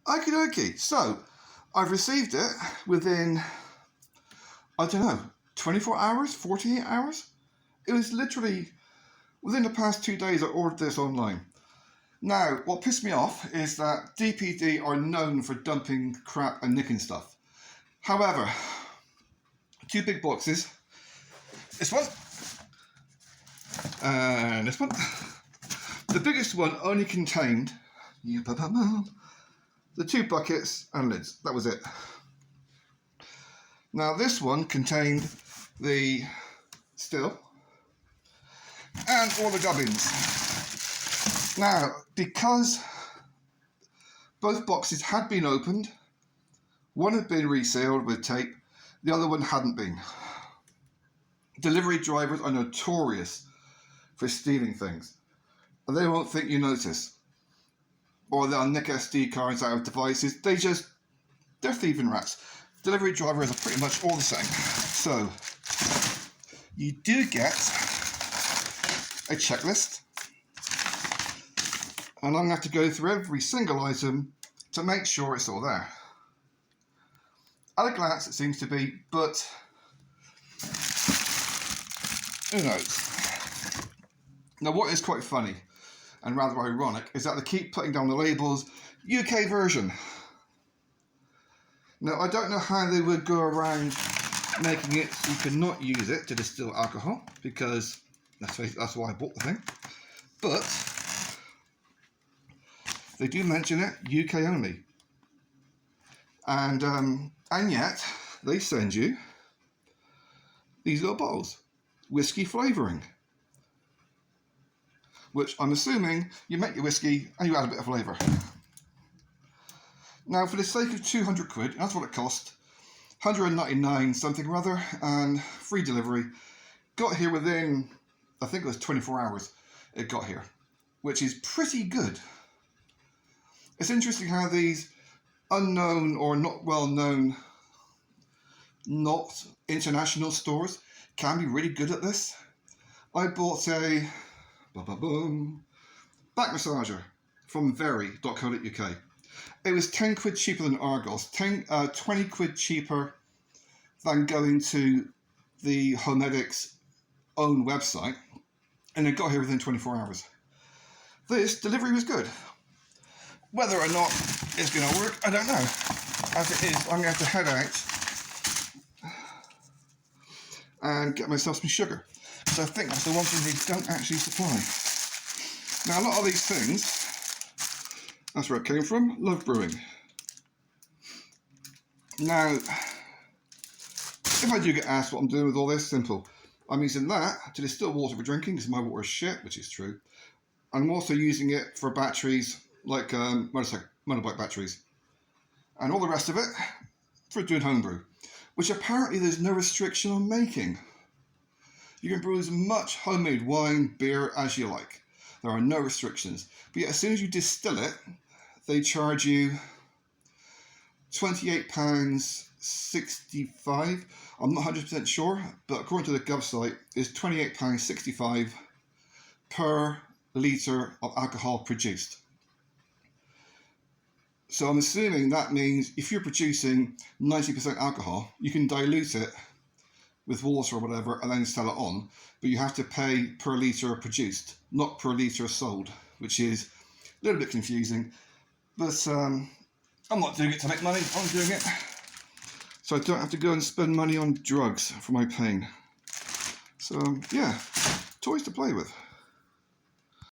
Okie dokie. So, I've received it within, I don't know, 24 hours, 48 hours? It was literally within the past 2 days I ordered this online. Now, what pissed me off is that DPD are known for dumping crap and nicking stuff. However, 2 big boxes, this one and this one. The biggest one only contained the 2 buckets and lids. That was it. Now this one contained the still and all the gubbins. Now, because both boxes had been opened, one had been resealed with tape, the other one hadn't been. Delivery drivers are notorious for stealing things, and they won't think you notice. Or they'll nick SD cards out of devices. They're thieving rats. Delivery drivers are pretty much all the same. So, you do get a checklist, and I'm going to have to go through every single item to make sure it's all there. At a glance it seems to be, but who knows? Now what is quite funny and rather ironic is that they keep putting down the labels UK version. Now I don't know how they would go around making it so you could not use it to distill alcohol, because that's why I bought the thing, but they do mention it UK only, and yet they send you these little bottles, whiskey flavouring, which I'm assuming you make your whiskey and you add a bit of flavour. Now for the sake of 200 quid, that's what it cost, 199 something or other, and free delivery, got here within, I think it was 24 hours it got here, which is pretty good. It's interesting how these unknown or not well known, not international stores can be really good at this. I bought a back massager from very.co.uk. It was 10 quid cheaper than Argos, 20 quid cheaper than going to the Homedics own website, and it got here within 24 hours. This delivery was good. Whether or not it's going to work, I don't know. As it is, I'm going to have to head out and get myself some sugar. So I think that's the one thing they don't actually supply. Now, a lot of these things, that's where it came from, Love Brewing. Now, if I do get asked what I'm doing with all this, simple. I'm using that to distill water for drinking, because my water is shit, which is true. I'm also using it for batteries, like motorbike batteries, and all the rest of it for doing homebrew, which apparently there's no restriction on making. You can brew as much homemade wine, beer as you like. There are no restrictions. But yet as soon as you distill it, they charge you £28.65. I'm not 100% sure, but according to the Gov site, it's £28.65 per litre of alcohol produced. So I'm assuming that means if you're producing 90% alcohol, you can dilute it with water or whatever and then sell it on, but you have to pay per litre produced, not per litre sold, which is a little bit confusing. But I'm not doing it to make money, I'm doing it so I don't have to go and spend money on drugs for my pain. So yeah, toys to play with.